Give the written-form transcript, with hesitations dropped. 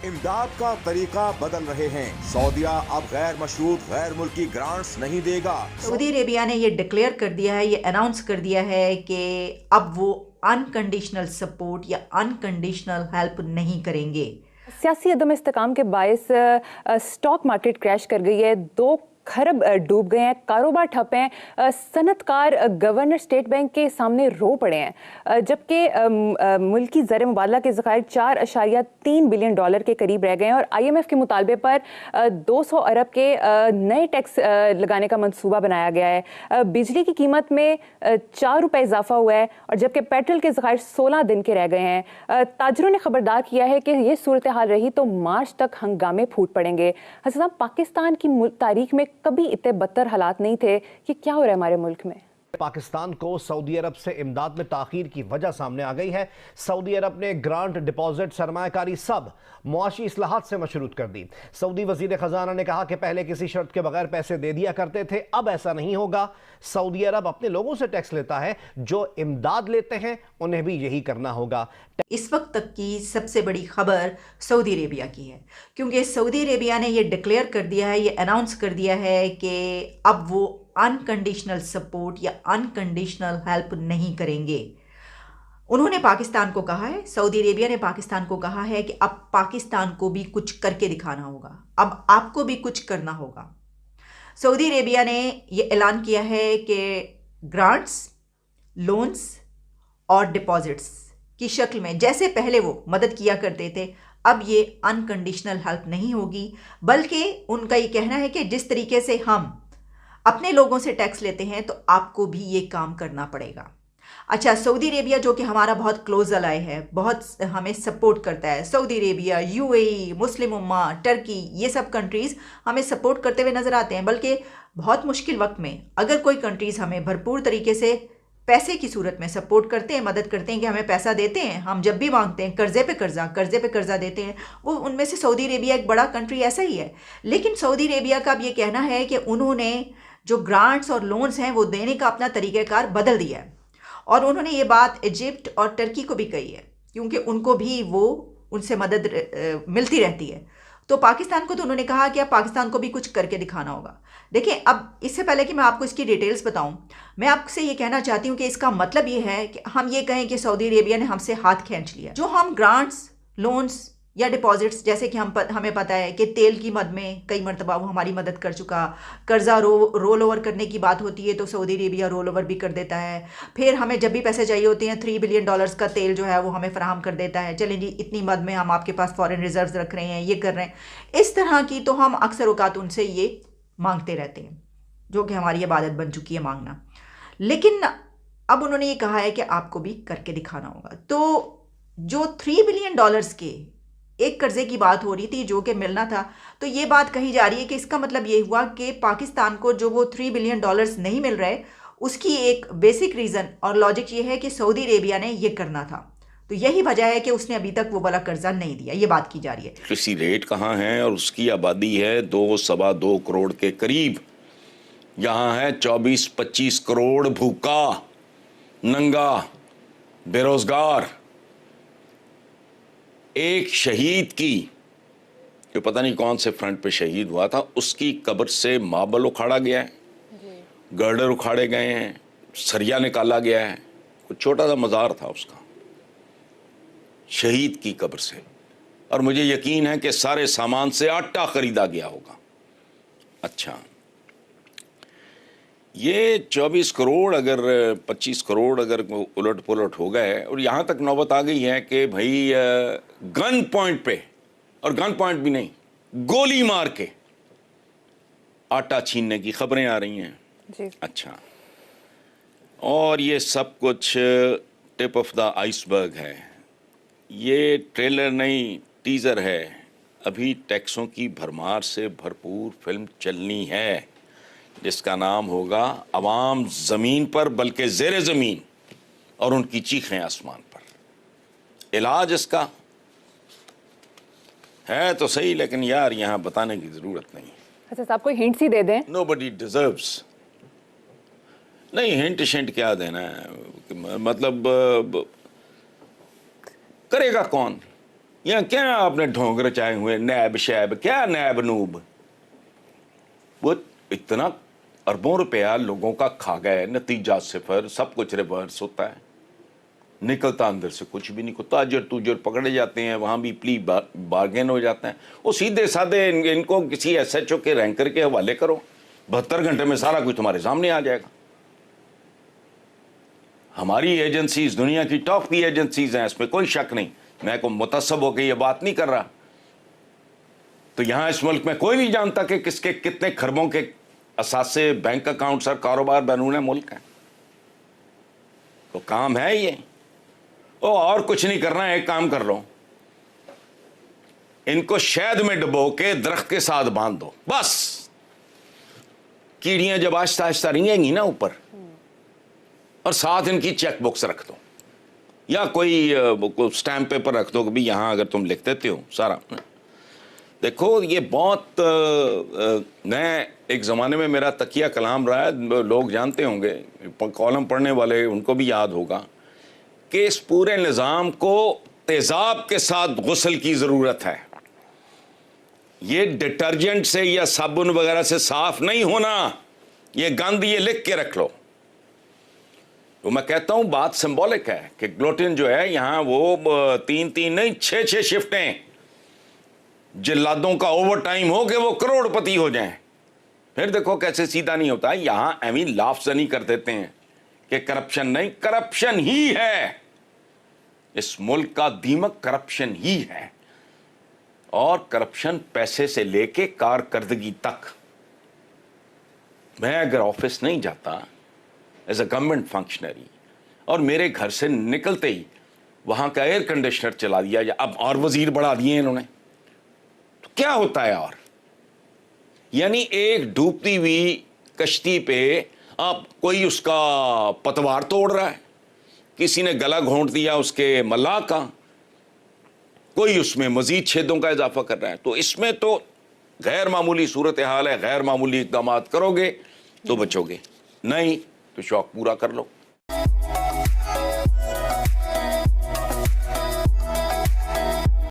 इमदाद का तरीका बदल रहे हैं। सऊदीया अब गैर मशरूत गैर मुल्की ग्रांट्स नहीं देगा। सऊदी अरेबिया ने ये डिक्लेयर कर दिया है, ये अनाउंस कर दिया है कि अब वो अनकंडीशनल सपोर्ट या अनकंडीशनल हेल्प नहीं करेंगे। सियासी अदम इस्तेकाम के बायस स्टॉक मार्केट क्रैश कर गई है, 2 खरब डूब गए हैं, कारोबार ठप हैं, सनतकार गवर्नर स्टेट बैंक के सामने रो पड़े हैं, जबकि मुल्की ज़र मुबादला के ज़खायर 4.3 बिलियन डॉलर के करीब रह गए हैं और IMF के मुतालबे पर 200 अरब के नए टैक्स लगाने का मंसूबा बनाया गया है। बिजली की कीमत में 4 रुपये इजाफा हुआ है और जबकि पेट्रोल के ज़खायर 16 दिन के रह गए हैं। ताजरों ने खबरदार किया है कि ये सूरत हाल रही तो मार्च तक हंगामे फूट पड़ेंगे। हसन साहब, पाकिस्तान की तारीख में कभी इतने बदतर हालात नहीं थे कि क्या हो रहा है हमारे मुल्क में। पाकिस्तान को सऊदी अरब से इमदाद में ताखीर की वजह सामने आ गई है। सऊदी अरब ने ग्रांट, डिपॉजिट, सरमायाकारी सब मुआशी इस्लाहात से मशरूत कर दी। सऊदी वजीर खजाना ने कहा कि पहले किसी शर्त के बगैर पैसे दे दिया करते थे, अब ऐसा नहीं होगा। सऊदी अरब अपने लोगों से टैक्स लेता है, जो इमदाद लेते हैं उन्हें भी यही करना होगा। इस वक्त तक की सबसे बड़ी खबर सऊदी अरेबिया की है, क्योंकि सऊदी अरेबिया ने ये डिक्लेयर कर दिया है, ये अनाउंस कर दिया है कि अब वो अनकंडीशनल सपोर्ट या अनकंडीशनल हेल्प नहीं करेंगे। उन्होंने पाकिस्तान को कहा है, सऊदी अरेबिया ने पाकिस्तान को कहा है कि अब पाकिस्तान को भी कुछ करके दिखाना होगा, अब आपको भी कुछ करना होगा। सऊदी अरेबिया ने ये ऐलान किया है कि ग्रांट्स, लोन्स और डिपॉजिट्स की शक्ल में जैसे पहले वो मदद किया करते थे, अब ये अनकंडीशनल हेल्प नहीं होगी, बल्कि उनका ये कहना है कि जिस तरीके से हम अपने लोगों से टैक्स लेते हैं तो आपको भी ये काम करना पड़ेगा। अच्छा, सऊदी अरेबिया जो कि हमारा बहुत क्लोज अलाय है, बहुत हमें सपोर्ट करता है, सऊदी अरेबिया, UAE, मुस्लिम उम्मा, टर्की, ये सब कंट्रीज़ हमें सपोर्ट करते हुए नज़र आते हैं। बल्कि बहुत मुश्किल वक्त में अगर कोई कंट्रीज़ हमें भरपूर तरीके से पैसे की सूरत में सपोर्ट करते हैं, मदद करते हैं, कि हमें पैसा देते हैं, हम जब भी मांगते हैं कर्जे पे कर्जा देते हैं, वो उनमें से सऊदी अरेबिया एक बड़ा कंट्री ऐसा ही है। लेकिन सऊदी अरेबिया का अब ये कहना है कि उन्होंने जो ग्रांट्स और लोन्स हैं वो देने का अपना तरीक़ाकार बदल दिया है, और उन्होंने ये बात इजिप्ट और टर्की को भी कही है, क्योंकि उनको भी वो उनसे मदद मिलती रहती है। तो पाकिस्तान को तो उन्होंने कहा कि अब पाकिस्तान को भी कुछ करके दिखाना होगा। देखिए, अब इससे पहले कि मैं आपको इसकी डिटेल्स बताऊं, मैं आपसे ये कहना चाहती हूँ कि इसका मतलब ये है कि हम ये कहें कि सऊदी अरेबिया ने हमसे हाथ खींच लिया। जो हम ग्रांट्स, लोन्स या डिपॉजिट्स, जैसे कि हमें पता है कि तेल की मद में कई मरतबा वो हमारी मदद कर चुका, कर्जा रोल ओवर करने की बात होती है तो सऊदी अरेबिया रोल ओवर भी कर देता है। फिर हमें जब भी पैसे चाहिए होते हैं, $3 बिलियन का तेल जो है वो हमें फराहम कर देता है। चलें जी, इतनी मद में हम आपके पास फॉरेन रिजर्व्स रख रहे हैं, ये कर रहे हैं। इस तरह की तो हम अक्सर औकात उनसे ये मांगते रहते हैं, जो कि हमारी इबादत बन चुकी है मांगना। लेकिन अब उन्होंने ये कहा है कि आपको भी करके दिखाना होगा। तो जो $3 बिलियन के एक कर्जे की बात हो रही थी जो कि मिलना था, तो ये बात कही जा रही है कि इसका मतलब ये हुआ कि पाकिस्तान को जो वो $3 बिलियन नहीं मिल रहे, उसकी एक बेसिक रीज़न और लॉजिक ये है कि सऊदी अरेबिया ने ये करना था। तो यही वजह है कि उसने अभी तक वो वाला कर्जा नहीं दिया, ये बात की जा रही है। कृषि रेट कहाँ है और उसकी आबादी है 2-2.25 करोड़ के करीब। यहाँ है 24-25 करोड़ भूखा, नंगा, बेरोजगार। एक शहीद की, जो पता नहीं कौन से फ्रंट पे शहीद हुआ था, उसकी कब्र से मार्बल उखाड़ा गया है, गर्डर उखाड़े गए हैं, सरिया निकाला गया है। कुछ छोटा सा मज़ार था उसका, शहीद की कब्र से। और मुझे यकीन है कि सारे सामान से आटा खरीदा गया होगा। अच्छा, ये 24 करोड़ अगर 25 करोड़ अगर उलट पुलट हो गए, और यहाँ तक नौबत आ गई है कि भाई गन पॉइंट पे, और गन पॉइंट भी नहीं, गोली मार के आटा छीनने की खबरें आ रही हैं जी। अच्छा, और ये सब कुछ टिप ऑफ द आइसबर्ग है, ये ट्रेलर नहीं टीज़र है। अभी टैक्सों की भरमार से भरपूर फिल्म चलनी है, जिसका नाम होगा अवाम ज़मीन पर बल्कि ज़ेरे ज़मीन, और उनकी चीखें आसमान पर। इलाज इसका है तो सही, लेकिन यार यहाँ बताने की ज़रूरत नहीं। अच्छा साहब, कोई हिंट्स ही दे दें। Nobody deserves। नहीं, हिंट शिंट क्या देना है, मतलब करेगा कौन? यहाँ क्या आपने ढोंग रचाए हुए, नैब शैब, क्या नैब नूब, वो इतना अरबों रुपया लोगों का खा गए, नतीजा सिफर, सब कुछ रिवर्स होता है, निकलता अंदर से कुछ भी नहीं। को ताजर तूजर पकड़े जाते हैं, वहाँ भी प्ली बार्गेन हो जाते हैं। वो सीधे साधे इनको किसी SHO के रैंकर के हवाले करो, 72 घंटे में सारा कुछ तुम्हारे सामने आ जाएगा। हमारी एजेंसीज दुनिया की टॉप की एजेंसीज हैं, इसमें कोई शक नहीं। मैं को मुतस्सब होकर ये बात नहीं कर रहा। तो यहां इस मुल्क में कोई नहीं जानता कि किसके कितने खरबों के असासे, बैंक अकाउंट्स और कारोबार बैरून मुल्क हैं। तो काम है ये, और कुछ नहीं करना है। एक काम कर लो, इनको शहद में डुबो के दरख्त के साथ बांध दो, बस। कीड़ियां जब आहिस्ता आहिस्ता रेंगेंगी ना ऊपर, और साथ इनकी चेक बुक्स रख दो या कोई स्टैम्प पेपर रख दो कि भी यहां अगर तुम लिख देते हो सारा। देखो ये बहुत मैं एक ज़माने में मेरा तकिया कलाम रहा है, लोग जानते होंगे, कॉलम पढ़ने वाले उनको भी याद होगा कि इस पूरे निज़ाम को तेज़ाब के साथ गुस्ल की ज़रूरत है। ये डिटर्जेंट से या साबुन वगैरह से साफ नहीं होना, ये गंद ये लिख के रख लो। तो मैं कहता हूं बात सिंबॉलिक है कि ग्लोटिन जो है यहां वो 3 नहीं 6 शिफ्टें जिल्लादों का ओवर टाइम हो के वो करोड़पति हो जाएं। फिर देखो कैसे सीधा नहीं होता। यहां एवी लाफजनी कर देते हैं कि करप्शन नहीं, करप्शन ही है। इस मुल्क का दीमक करप्शन ही है, और करप्शन पैसे से लेके कारकर्दगी तक। मैं अगर ऑफिस नहीं जाता एज अ गवर्नमेंट फंक्शनरी और मेरे घर से निकलते ही वहां का एयर कंडीशनर चला दिया, या अब और वजीर बढ़ा दिए इन्होंने, तो क्या होता है? और यानी एक डूबती हुई कश्ती पे आप कोई उसका पतवार तोड़ रहा है, किसी ने गला घोंट दिया उसके मल्लाह का, कोई उसमें मजीद छेदों का इजाफा कर रहा है। तो इसमें तो गैर मामूली सूरत हाल है। गैर मामूली इक़दाम करोगे तो बचोगे, नहीं तो शौक पूरा कर लो।